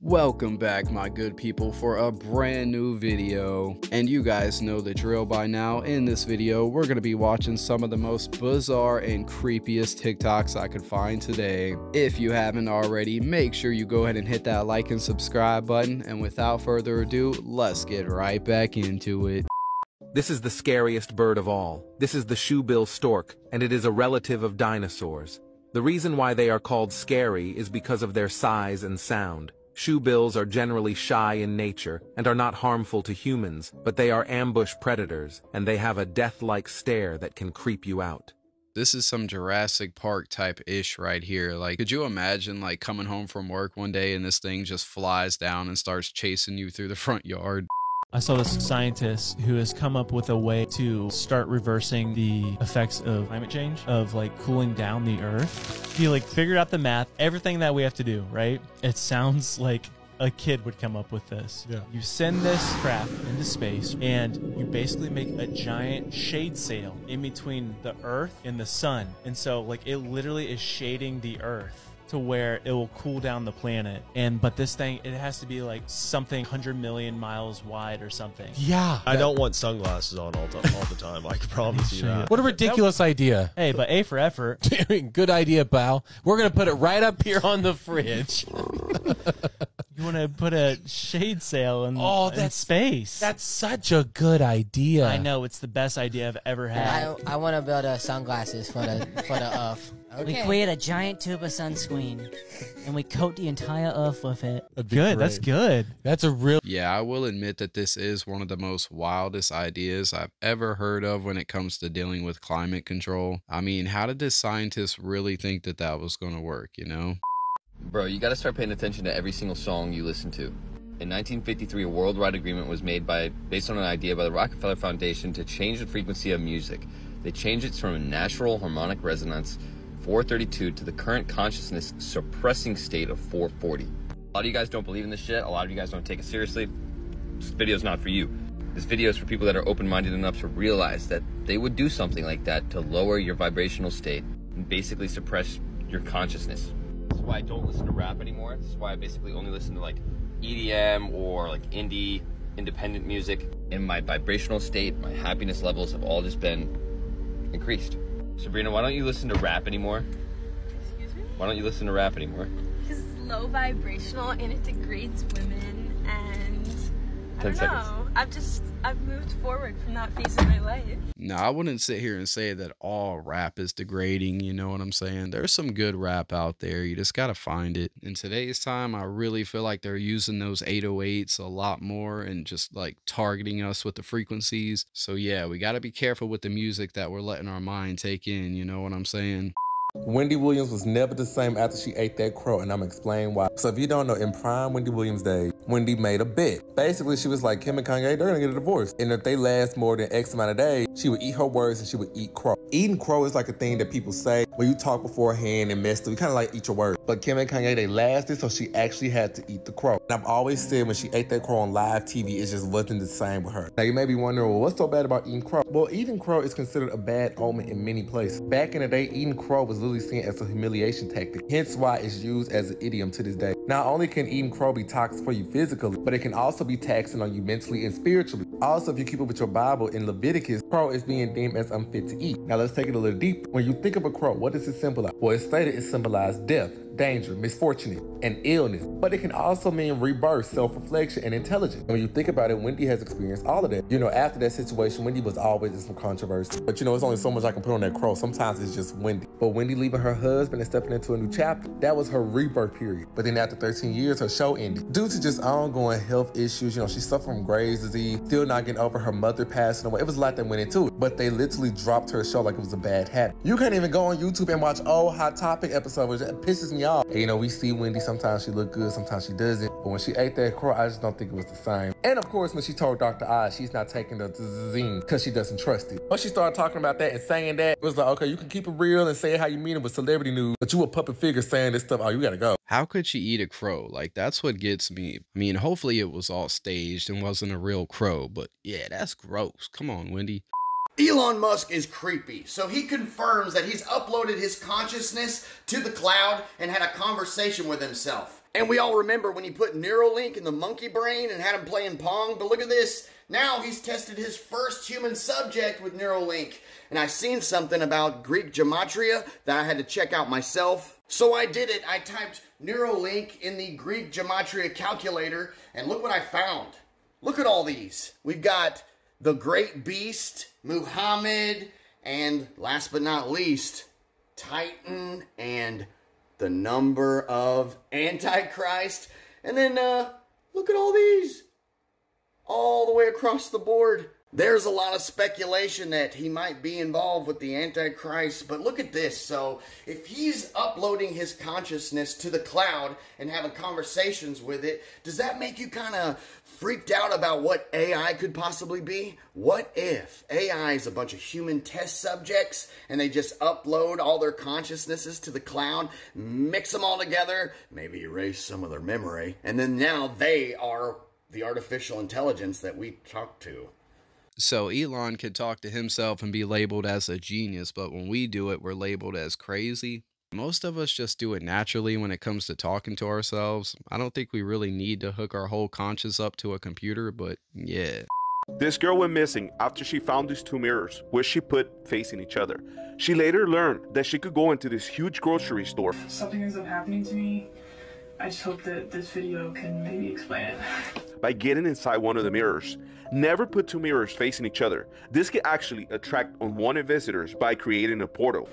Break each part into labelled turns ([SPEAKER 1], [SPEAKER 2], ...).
[SPEAKER 1] Welcome back, my good people, for a brand new video. And you guys know the drill by now. In this video, we're going to be watching some of the most bizarre and creepiest TikToks I could find today. If you haven't already, make sure you go ahead and hit that like and subscribe button. And without further ado, let's get right back into it.
[SPEAKER 2] This is the scariest bird of all. This is the shoebill stork, and it is a relative of dinosaurs. The reason why they are called scary is because of their size and sound. Shoebills are generally shy in nature and are not harmful to humans, but they are ambush predators, and they have a death-like stare that can creep you out.
[SPEAKER 1] This is some Jurassic Park type ish right here. Like, could you imagine like coming home from work one day and this thing just flies down and starts chasing you through the front yard?
[SPEAKER 3] I saw this scientist who has come up with a way to start reversing the effects of climate change, of like cooling down the earth. He like figured out the math, everything that we have to do, right? It sounds like a kid would come up with this. Yeah. You send this crap into space and you basically make a giant shade sail in between the earth and the sun. And so like it literally is shading the earth to where it will cool down the planet. But this thing, it has to be like something 100 million miles wide or something.
[SPEAKER 4] Yeah.
[SPEAKER 5] I don't want sunglasses on all the time. I can promise you that.
[SPEAKER 4] What a ridiculous idea.
[SPEAKER 3] Hey, but A for effort.
[SPEAKER 4] Good idea, pal. We're going to put it right up here on the fridge.
[SPEAKER 3] You want to put a shade sail in space.
[SPEAKER 4] That's such a good idea.
[SPEAKER 3] I know, it's the best idea I've ever had.
[SPEAKER 6] I want to build sunglasses for the Earth. Okay. We create a giant tube of sunscreen, and we coat the entire Earth with it.
[SPEAKER 3] Good, that's good.
[SPEAKER 4] That's a real...
[SPEAKER 1] Yeah, I will admit that this is one of the most wildest ideas I've ever heard of when it comes to dealing with climate control. I mean, how did this scientist really think that that was going to work, you know?
[SPEAKER 7] Bro, you gotta start paying attention to every single song you listen to. In 1953, a worldwide agreement was made based on an idea by the Rockefeller Foundation to change the frequency of music. They changed it from a natural harmonic resonance 432 to the current consciousness suppressing state of 440. A lot of you guys don't believe in this shit. A lot of you guys don't take it seriously. This video's not for you. This video is for people that are open-minded enough to realize that they would do something like that to lower your vibrational state and basically suppress your consciousness. This is why I don't listen to rap anymore. This is why I basically only listen to like EDM or like indie, independent music. And my vibrational state, my happiness levels have all just been increased. Sabrina, why don't you listen to rap anymore?
[SPEAKER 8] Excuse me?
[SPEAKER 7] Why don't you listen to rap anymore?
[SPEAKER 8] Because it's low vibrational and it degrades women, and I don't
[SPEAKER 7] 10
[SPEAKER 8] know. I've moved forward from that phase of my life.
[SPEAKER 1] No, I wouldn't sit here and say that all rap is degrading, you know what I'm saying? There's some good rap out there. You just gotta find it. In today's time, I really feel like they're using those 808s a lot more and just like targeting us with the frequencies. So yeah, we gotta be careful with the music that we're letting our mind take in, you know what I'm saying?
[SPEAKER 9] Wendy Williams was never the same after she ate that crow, and I'm gonna explain why. So if you don't know, in prime Wendy Williams' day, Wendy made a bet. Basically, she was like, Kim and Kanye, they're gonna get a divorce. And if they last more than X amount of days, she would eat her words and she would eat crow. Eating crow is like a thing that people say when you talk beforehand and mess up. You kind of like eat your words. But Kim and Kanye, they lasted, so she actually had to eat the crow. And I've always said when she ate that crow on live TV, it just wasn't the same with her. Now you may be wondering, well, what's so bad about eating crow? Well, eating crow is considered a bad omen in many places. Back in the day, eating crow was literally seen as a humiliation tactic, hence why it's used as an idiom to this day. Not only can eating crow be toxic for you physically, but it can also be taxing on you mentally and spiritually. Also, if you keep it with your Bible in Leviticus, crow is being deemed as unfit to eat. Now let's take it a little deeper. When you think of a crow, what does it symbolize? Well, it's stated it symbolizes death, danger, misfortune, and illness. But it can also mean rebirth, self-reflection, and intelligence. And when you think about it, Wendy has experienced all of that. You know, after that situation, Wendy was always in some controversy. But you know, it's only so much I can put on that crow. Sometimes it's just Wendy. But Wendy leaving her husband and stepping into a new chapter, that was her rebirth period. But then after 13 years, her show ended. Due to just ongoing health issues, you know, she suffered from Graves' disease, still not getting over her mother passing away. It was a lot that went into it. But they literally dropped her show like it was a bad habit. You can't even go on YouTube and watch old Hot Topic episodes. It pisses me off. And, you know, we see Wendy, sometimes she look good, sometimes she doesn't. But when she ate that crow, I just don't think it was the same. And of course, when she told Dr. Oz she's not taking the zine because she doesn't trust it. Once she started talking about that and saying that, it was like, okay, you can keep it real and say how you mean it with celebrity news, but you a puppet figure saying this stuff, oh, you gotta go.
[SPEAKER 1] How could she eat a crow? Like, that's what gets me. I mean, hopefully it was all staged and wasn't a real crow, but yeah, that's gross. Come on, Wendy.
[SPEAKER 10] Elon Musk is creepy, so he confirms that he's uploaded his consciousness to the cloud and had a conversation with himself. And we all remember when he put Neuralink in the monkey brain and had him playing Pong. But look at this. Now he's tested his first human subject with Neuralink. And I've seen something about Greek gematria that I had to check out myself. So I did it. I typed Neuralink in the Greek gematria calculator. And look what I found. Look at all these. We've got the Great Beast, Muhammad, and last but not least, Titan, and the number of Antichrist. And then look at all these. All the way across the board. There's a lot of speculation that he might be involved with the Antichrist, but look at this. So if he's uploading his consciousness to the cloud and having conversations with it, does that make you kind of freaked out about what AI could possibly be? What if AI is a bunch of human test subjects and they just upload all their consciousnesses to the cloud, mix them all together, maybe erase some of their memory, and then now they are the artificial intelligence that we talk to?
[SPEAKER 1] So Elon can talk to himself and be labeled as a genius, but when we do it, we're labeled as crazy. Most of us just do it naturally when it comes to talking to ourselves. I don't think we really need to hook our whole conscience up to a computer, but yeah.
[SPEAKER 11] This girl went missing after she found these two mirrors, which she put facing each other. She later learned that she could go into this huge grocery store.
[SPEAKER 12] Something ends up happening to me. I just hope that this video can maybe explain it.
[SPEAKER 11] By getting inside one of the mirrors. Never put two mirrors facing each other. This can actually attract unwanted visitors by creating a portal.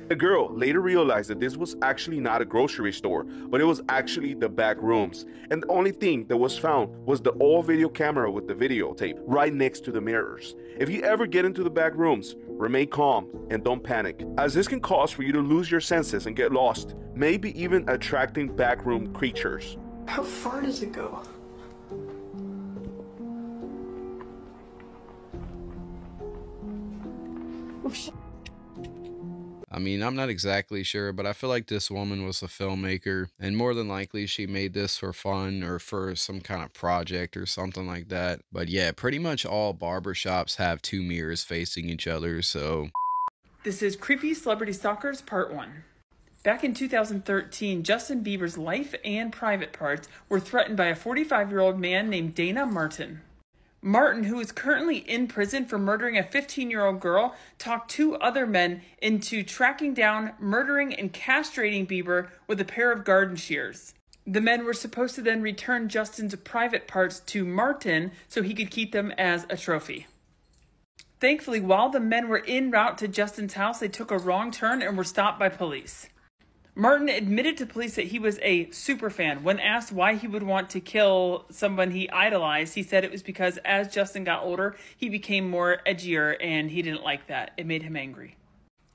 [SPEAKER 11] The girl later realized that this was actually not a grocery store, but it was actually the back rooms. And the only thing that was found was the old video camera with the videotape right next to the mirrors. If you ever get into the back rooms, remain calm and don't panic, as this can cause for you to lose your senses and get lost, maybe even attracting backroom creatures.
[SPEAKER 12] How far does it go? Oh, shit.
[SPEAKER 1] I mean, I'm not exactly sure, but I feel like this woman was a filmmaker, and more than likely she made this for fun or for some kind of project or something like that. But yeah, pretty much all barbershops have two mirrors facing each other, so...
[SPEAKER 12] This is Creepy Celebrity Stalkers Part 1. Back in 2013, Justin Bieber's life and private parts were threatened by a 45-year-old man named Dana Martin. Martin, who is currently in prison for murdering a 15-year-old girl, talked two other men into tracking down, murdering, and castrating Bieber with a pair of garden shears. The men were supposed to then return Justin's private parts to Martin so he could keep them as a trophy. Thankfully, while the men were en route to Justin's house, they took a wrong turn and were stopped by police. Martin admitted to police that he was a superfan. When asked why he would want to kill someone he idolized, he said it was because as Justin got older, he became more edgier and he didn't like that. It made him angry.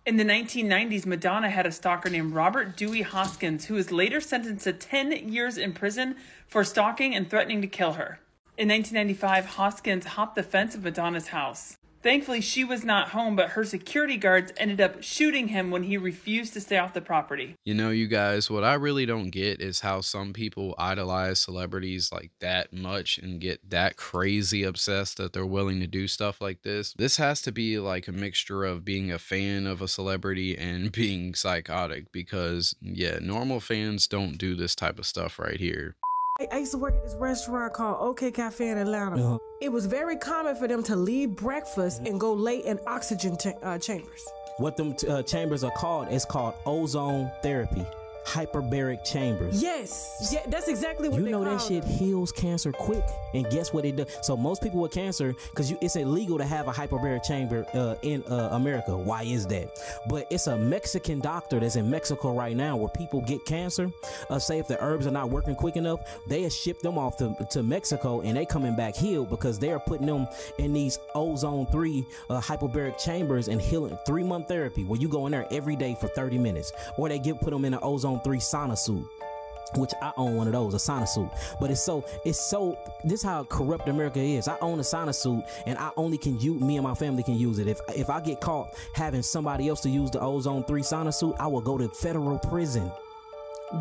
[SPEAKER 12] In the 1990s, Madonna had a stalker named Robert Dewey Hoskins, who was later sentenced to 10 years in prison for stalking and threatening to kill her. In 1995, Hoskins hopped the fence of Madonna's house. Thankfully, she was not home, but her security guards ended up shooting him when he refused to stay off the property.
[SPEAKER 1] You know, you guys, what I really don't get is how some people idolize celebrities like that much and get that crazy obsessed that they're willing to do stuff like this. This has to be like a mixture of being a fan of a celebrity and being psychotic because, yeah, normal fans don't do this type of stuff right here.
[SPEAKER 13] I used to work at this restaurant called OK Cafe in Atlanta. It was very common for them to leave breakfast and go lay in oxygen chambers.
[SPEAKER 14] What them chambers are called is called ozone therapy. Hyperbaric chambers.
[SPEAKER 13] Yes, yeah, that's exactly what
[SPEAKER 14] you know. That shit heals cancer quick, and guess what it does? So most people with cancer, because it's illegal to have a hyperbaric chamber in America. Why is that? But it's a Mexican doctor that's in Mexico right now, where people get cancer. Say if the herbs are not working quick enough, they ship them off to Mexico, and they coming back healed because they are putting them in these ozone 3 hyperbaric chambers and healing 3-month therapy, where you go in there every day for 30 minutes, or they put them in an ozone 3 sauna suit, which I own one of those, a sauna suit. But it's so this is how corrupt America is. I own a sauna suit and I only can use, me and my family can use it. If I get caught having somebody else to use the ozone 3 sauna suit, I will go to federal prison.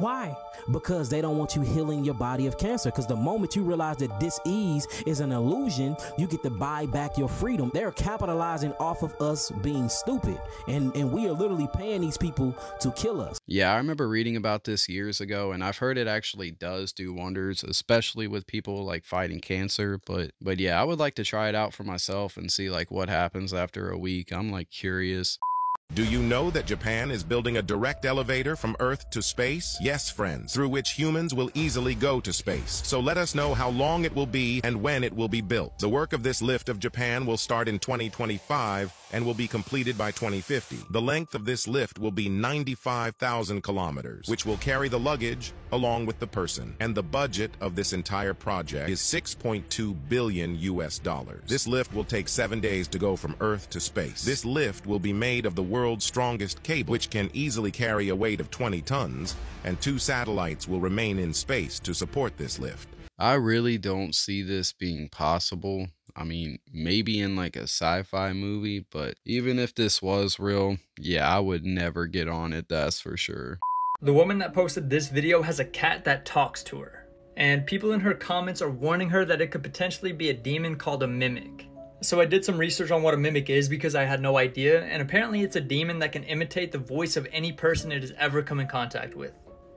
[SPEAKER 13] Why?
[SPEAKER 14] Because they don't want you healing your body of cancer. Because the moment you realize that dis-ease is an illusion, you get to buy back your freedom. They're capitalizing off of us being stupid. And we are literally paying these people to kill us.
[SPEAKER 1] Yeah, I remember reading about this years ago, and I've heard it actually does do wonders, especially with people like fighting cancer. But yeah, I would like to try it out for myself and see like what happens after a week. I'm like curious.
[SPEAKER 15] Do you know that Japan is building a direct elevator from Earth to space? Yes, friends, through which humans will easily go to space. So let us know how long it will be and when it will be built. The work of this lift of Japan will start in 2025 and will be completed by 2050. The length of this lift will be 95,000 kilometers, which will carry the luggage along with the person. And the budget of this entire project is $6.2 billion US. This lift will take 7 days to go from Earth to space. This lift will be made of the world's strongest cable, which can easily carry a weight of 20 tons, and 2 satellites will remain in space to support this lift.
[SPEAKER 1] I really don't see this being possible. I mean, maybe in like a sci-fi movie, but even if this was real, yeah, I would never get on it, that's for sure.
[SPEAKER 16] The woman that posted this video has a cat that talks to her, and people in her comments are warning her that it could potentially be a demon called a mimic. So I did some research on what a mimic is because I had no idea, and apparently it's a demon that can imitate the voice of any person it has ever come in contact with.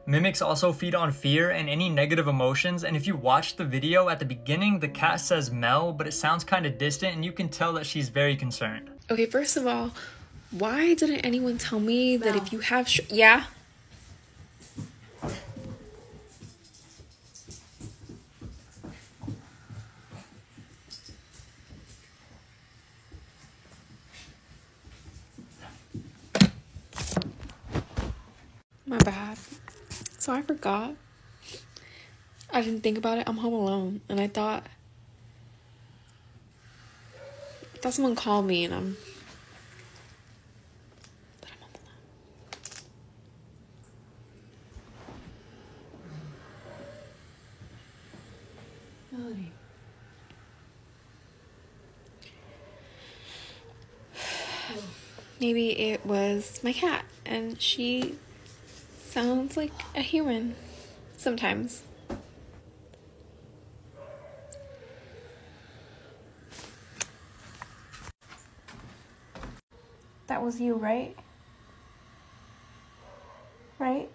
[SPEAKER 16] Mimics also feed on fear and any negative emotions, and if you watch the video, at the beginning the cat says Mel, but it sounds kind of distant and you can tell that she's very concerned.
[SPEAKER 17] Okay, first of all, why didn't anyone tell me that if you have yeah? My bad. So I forgot. I didn't think about it. I'm home alone, and I thought someone called me, and I'm home alone. Melody. Maybe it was my cat, and she sounds like a human sometimes. That was you, right? Right?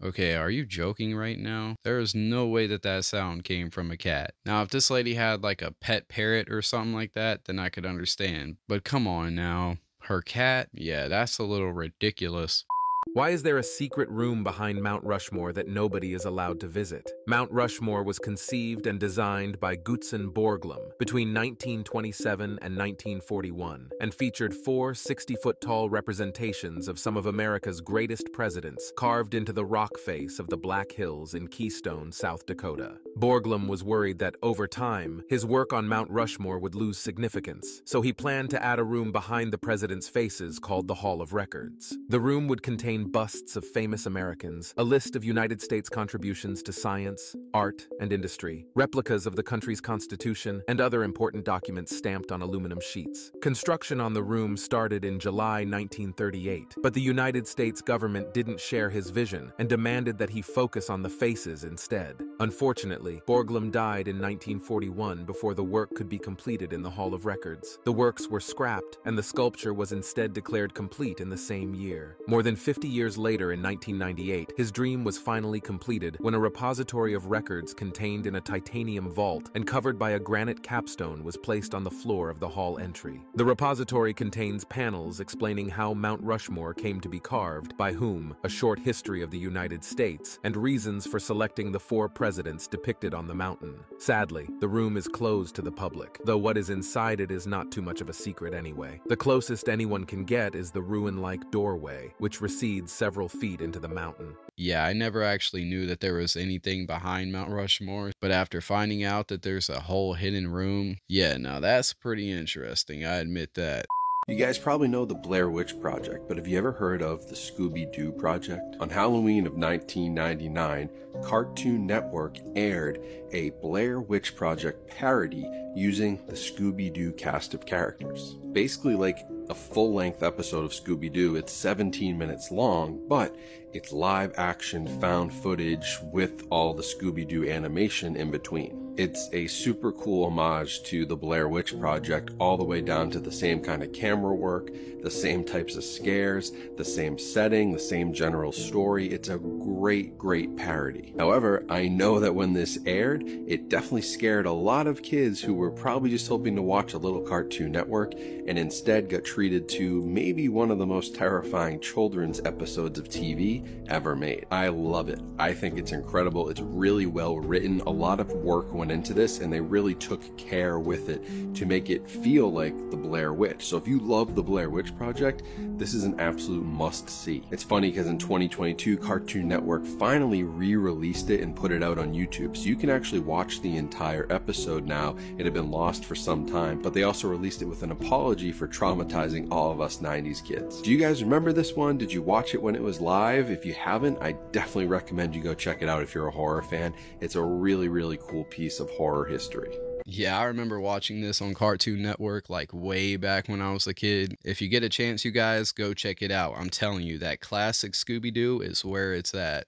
[SPEAKER 1] Okay, are you joking right now? There is no way that that sound came from a cat. Now, if this lady had like a pet parrot or something like that, then I could understand. But come on now. Her cat? Yeah, that's a little ridiculous.
[SPEAKER 2] Why is there a secret room behind Mount Rushmore that nobody is allowed to visit? Mount Rushmore was conceived and designed by Gutzon Borglum between 1927 and 1941 and featured 4 60-foot-tall representations of some of America's greatest presidents carved into the rock face of the Black Hills in Keystone, South Dakota. Borglum was worried that, over time, his work on Mount Rushmore would lose significance, so he planned to add a room behind the presidents' faces called the Hall of Records. The room would contain busts of famous Americans, a list of United States contributions to science, art, and industry, replicas of the country's constitution, and other important documents stamped on aluminum sheets. Construction on the room started in July 1938, but the United States government didn't share his vision and demanded that he focus on the faces instead. Unfortunately, Borglum died in 1941 before the work could be completed in the Hall of Records. The works were scrapped, and the sculpture was instead declared complete in the same year. More than 50 years later, in 1998, his dream was finally completed when a repository of records contained in a titanium vault and covered by a granite capstone was placed on the floor of the hall entry. The repository contains panels explaining how Mount Rushmore came to be carved, by whom, a short history of the United States, and reasons for selecting the 4 presidents depicted on the mountain. Sadly, the room is closed to the public, though what is inside it is not too much of a secret anyway. The closest anyone can get is the ruin-like doorway, which recedes several feet into the mountain.
[SPEAKER 1] Yeah, I never actually knew that there was anything behind Mount Rushmore, but after finding out that there's a whole hidden room, yeah, now that's pretty interesting, I admit that.
[SPEAKER 18] You guys probably know the Blair Witch Project, but have you ever heard of the ScoobyDoo Project? On Halloween of 1999, Cartoon Network aired a Blair Witch Project parody using the Scooby-Doo cast of characters. Basically like a full-length episode of Scooby-Doo. It's 17 minutes long, but it's live action found footage with all the Scooby-Doo animation in between. It's a super cool homage to the Blair Witch Project, all the way down to the same kind of camera work, the same types of scares, the same setting, the same general story. It's a great, great parody. However, I know that when this aired, it definitely scared a lot of kids who were probably just hoping to watch a little Cartoon Network and instead got treated to maybe one of the most terrifying children's episodes of TV ever made. I love it. I think it's incredible. It's really well written. A lot of work went into this, and they really took care with it to make it feel like the Blair Witch. So if you love the Blair Witch Project, this is an absolute must-see. It's funny because in 2022, Cartoon Network finally re-released it and put it out on YouTube, so you can actually watch the entire episode now. It had been lost for some time, but they also released it with an apology for traumatizing all of us 90s kids. Do you guys remember this one? Did you watch it when it was live? If you haven't, I definitely recommend you go check it out if you're a horror fan. It's a really, really cool piece of horror history.
[SPEAKER 1] Yeah, I remember watching this on Cartoon Network like way back when I was a kid. If you get a chance, you guys, go check it out. I'm telling you, that classic Scooby-Doo is where it's at.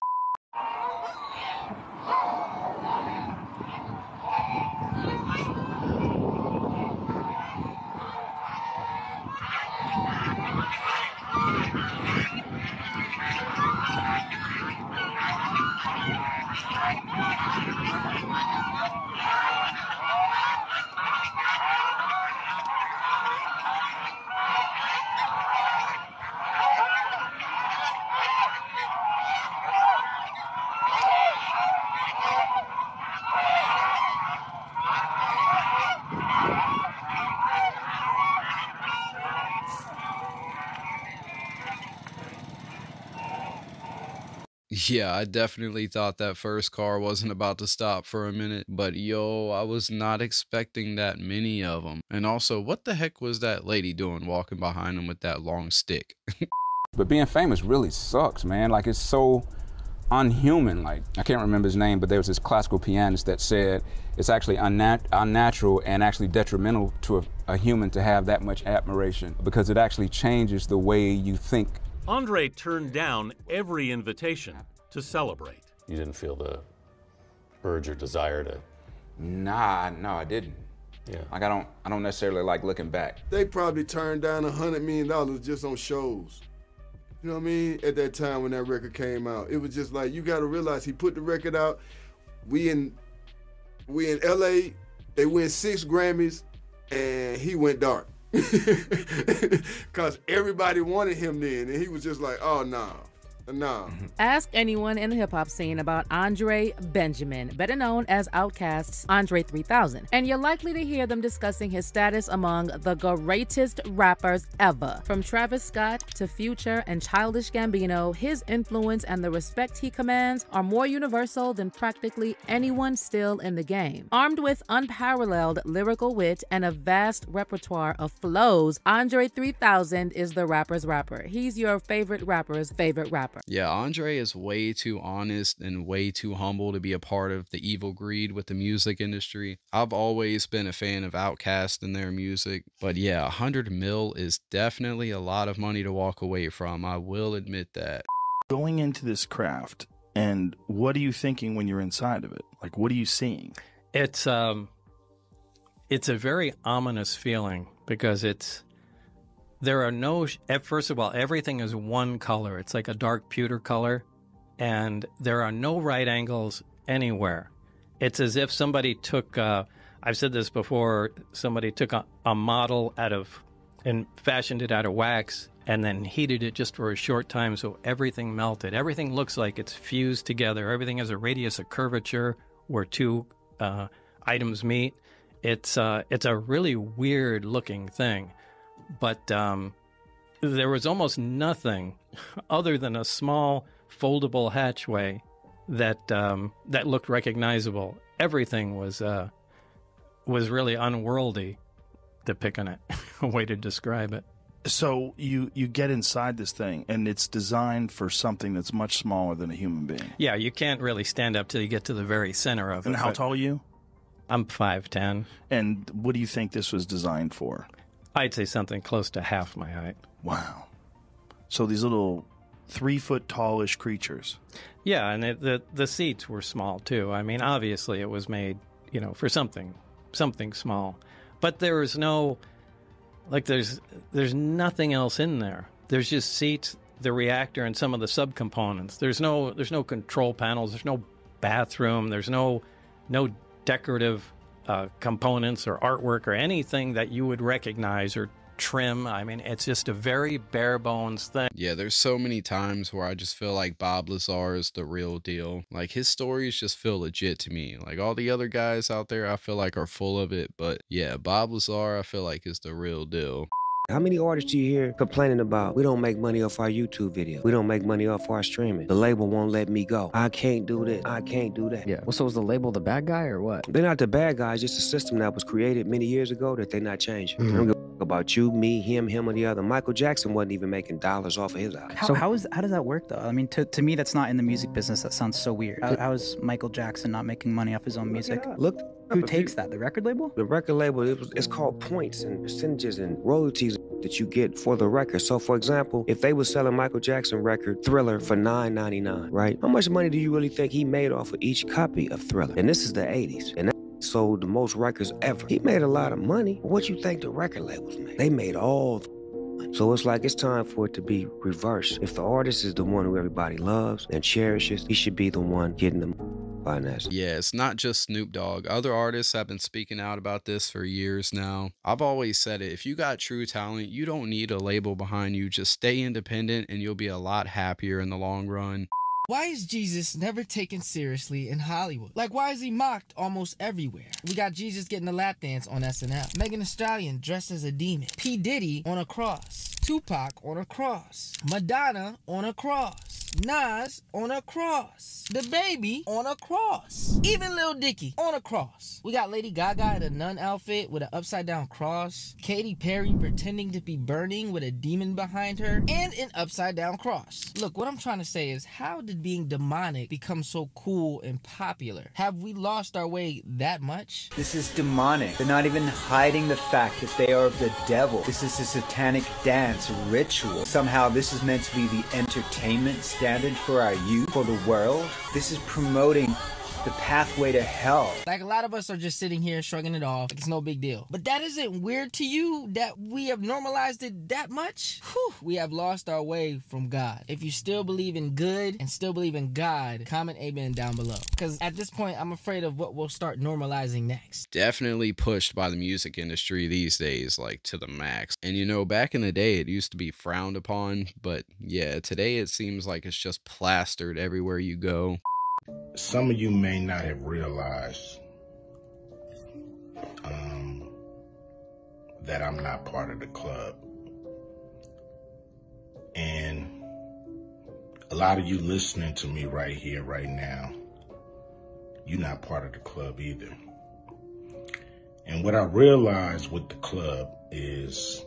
[SPEAKER 1] Yeah, I definitely thought that first car wasn't about to stop for a minute, but yo, I was not expecting that many of them. And also, what the heck was that lady doing walking behind him with that long stick?
[SPEAKER 19] But being famous really sucks, man. Like, it's so unhuman. Like, I can't remember his name, but there was this classical pianist that said it's actually unnatural and actually detrimental to a human to have that much admiration, because it actually changes the way you think.
[SPEAKER 20] Andre turned down every invitation to celebrate.
[SPEAKER 21] You didn't feel the urge or desire to?
[SPEAKER 19] Nah, no, I didn't.
[SPEAKER 21] Yeah.
[SPEAKER 19] Like, I don't necessarily like looking back.
[SPEAKER 22] They probably turned down $100 million just on shows. You know what I mean? At that time when that record came out, it was just like, you got to realize he put the record out. We in LA, they win 6 Grammys, and he went dark. Because everybody wanted him then, and he was just like, oh, nah.
[SPEAKER 23] Ask anyone in the hip-hop scene about Andre Benjamin, better known as Outkast's Andre 3000, and you're likely to hear them discussing his status among the greatest rappers ever. From Travis Scott to Future and Childish Gambino, his influence and the respect he commands are more universal than practically anyone still in the game. Armed with unparalleled lyrical wit and a vast repertoire of flows, Andre 3000 is the rapper's rapper. He's your favorite rapper's favorite rapper.
[SPEAKER 1] Yeah, Andre is way too honest and way too humble to be a part of the evil greed with the music industry. I've always been a fan of Outkast and their music, but yeah, 100 mil is definitely a lot of money to walk away from. I will admit that.
[SPEAKER 24] Going into this craft, and what are you thinking when you're inside of it? Like, what are you seeing?
[SPEAKER 25] It's a very ominous feeling, because there are no, first of all, everything is one color. It's like a dark pewter color, and there are no right angles anywhere. It's as if somebody took, I've said this before, somebody took a model and fashioned it out of wax and then heated it just for a short time so everything melted. Everything looks like it's fused together. Everything has a radius of curvature where two items meet. It's a really weird looking thing. But there was almost nothing other than a small foldable hatchway that looked recognizable. Everything was really unworldly, to pick on it, a way to describe it.
[SPEAKER 24] So you get inside this thing, and it's designed for something that's much smaller than a human being.
[SPEAKER 25] Yeah, you can't really stand up till you get to the very center of it.
[SPEAKER 24] And how tall are you?
[SPEAKER 25] I'm 5'10".
[SPEAKER 24] And what do you think this was designed for?
[SPEAKER 25] I'd say something close to half my height.
[SPEAKER 24] Wow. So these little 3-foot tallish creatures.
[SPEAKER 25] Yeah, and the seats were small too. I mean, obviously it was made, you know, for something small. But there is no, like, there's nothing else in there. There's just seats, the reactor, and some of the subcomponents. There's no control panels. There's no bathroom. There's no decorative components or artwork or anything that you would recognize or trim. I mean, it's just a very bare bones thing.
[SPEAKER 1] Yeah, there's so many times where I just feel like Bob Lazar is the real deal. Like, his stories just feel legit to me. Like, all the other guys out there I feel like are full of it, but yeah, Bob Lazar I feel like is the real deal.
[SPEAKER 3] How many artists do you hear complaining about, we don't make money off our YouTube video, we don't make money off our streaming, the label won't let me go, I can't do this, I can't do that?
[SPEAKER 4] Yeah. Well, so was the label the bad guy or what?
[SPEAKER 3] They're not the bad guys, just a system that was created many years ago that they're not changing. I don't give a fuck about you, me, him, or the other. Michael Jackson wasn't even making dollars off of his album.
[SPEAKER 4] How does that work though? I mean, to me, that's not in the music business. That sounds so weird. How is Michael Jackson not making money off his own music?
[SPEAKER 3] Look,
[SPEAKER 4] who takes that? The record label?
[SPEAKER 3] The record label, it's called points and percentages and royalties that you get for the record. So, for example, if they were selling Michael Jackson record Thriller for $9.99, right? How much money do you really think he made off of each copy of Thriller? And this is the 80s. And that sold the most records ever. He made a lot of money. What you think the record labels made? They made all the money. So it's like it's time for it to be reversed. If the artist is the one who everybody loves and cherishes, he should be the one getting the finance.
[SPEAKER 1] Yeah, it's not just Snoop Dogg. Other artists have been speaking out about this for years now. I've always said it. If you got true talent, you don't need a label behind you. Just stay independent and you'll be a lot happier in the long run.
[SPEAKER 5] Why is Jesus never taken seriously in Hollywood? Like, why is he mocked almost everywhere? We got Jesus getting a lap dance on SNL. Megan Thee Stallion dressed as a demon. P. Diddy on a cross. Tupac on a cross. Madonna on a cross. Nas on a cross. The Baby on a cross. Even Lil Dicky on a cross. We got Lady Gaga in a nun outfit with an upside down cross. Katy Perry pretending to be burning with a demon behind her and an upside down cross. Look, what I'm trying to say is, how did being demonic become so cool and popular? Have we lost our way that much?
[SPEAKER 6] This is demonic. They're not even hiding the fact that they are of the devil. This is a satanic dance ritual. Somehow this is meant to be the entertainment standard for our youth, for the world. This is promoting the pathway to hell.
[SPEAKER 5] Like, a lot of us are just sitting here shrugging it off like it's no big deal. But that isn't weird to you that we have normalized it that much? Whew, we have lost our way from God. If you still believe in good and still believe in God, comment amen down below. Because at this point, I'm afraid of what we'll start normalizing next.
[SPEAKER 1] Definitely pushed by the music industry these days, like, to the max. And you know, back in the day, it used to be frowned upon, but yeah, today it seems like it's just plastered everywhere you go.
[SPEAKER 7] Some of you may not have realized that I'm not part of the club. And a lot of you listening to me right here, right now, you're not part of the club either. And what I realized with the club is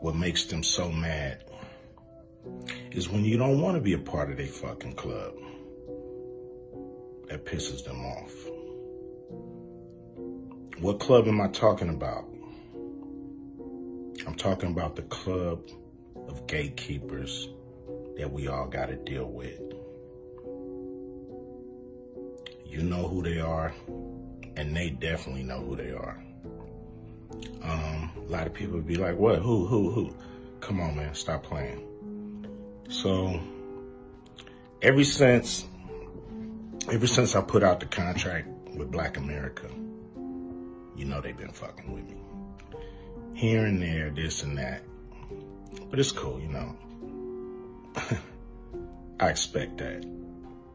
[SPEAKER 7] what makes them so mad is when you don't want to be a part of their fucking club. That pisses them off. What club am I talking about? I'm talking about the club of gatekeepers that we all got to deal with. You know who they are, and they definitely know who they are. A lot of people be like, what, who? Come on, man, stop playing. So, ever since I put out the contract with Black America, you know they've been fucking with me. Here and there, this and that. But it's cool, you know. I expect that.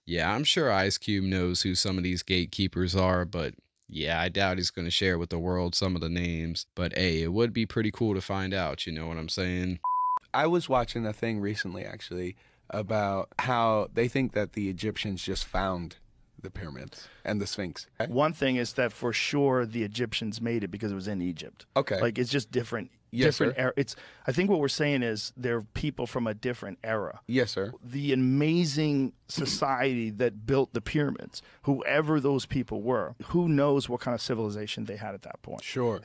[SPEAKER 1] Yeah, I'm sure Ice Cube knows who some of these gatekeepers are, but yeah, I doubt he's going to share with the world some of the names. But hey, it would be pretty cool to find out, you know what I'm saying?
[SPEAKER 26] I was watching a thing recently, actually, about how they think that the Egyptians just found the pyramids and the Sphinx.
[SPEAKER 24] One thing is that for sure the Egyptians made it because it was in Egypt.
[SPEAKER 26] Okay.
[SPEAKER 24] Like, it's just different different era. I think what we're saying is they're people from a different era.
[SPEAKER 26] Yes, sir.
[SPEAKER 24] The amazing society that built the pyramids, whoever those people were, who knows what kind of civilization they had at that point.
[SPEAKER 26] Sure.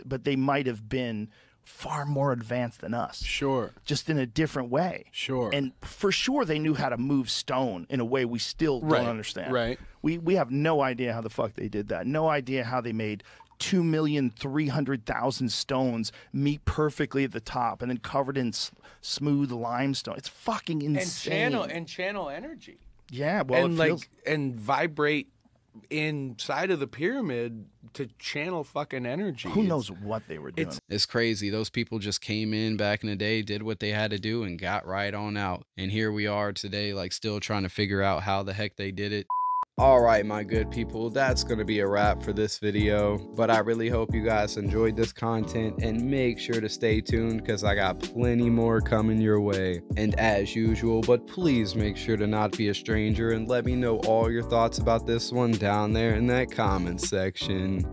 [SPEAKER 24] But they might have been far more advanced than us.
[SPEAKER 26] Sure.
[SPEAKER 24] Just in a different way.
[SPEAKER 26] Sure.
[SPEAKER 24] And for sure they knew how to move stone in a way we still don't understand.
[SPEAKER 26] Right.
[SPEAKER 24] We have no idea how the fuck they did that. No idea how they made 2,300,000 stones meet perfectly at the top and then covered in smooth limestone. It's fucking insane.
[SPEAKER 26] And channel energy.
[SPEAKER 24] Yeah, well,
[SPEAKER 26] and and vibrate inside of the pyramid to channel fucking energy.
[SPEAKER 24] Who knows what they were doing?
[SPEAKER 1] It's crazy. Those people just came in back in the day, did what they had to do, and got right on out. And here we are today, like still trying to figure out how the heck they did it. Alright, my good people, that's going to be a wrap for this video, but I really hope you guys enjoyed this content, and make sure to stay tuned because I got plenty more coming your way. And as usual, but please make sure to not be a stranger and let me know all your thoughts about this one down there in that comment section.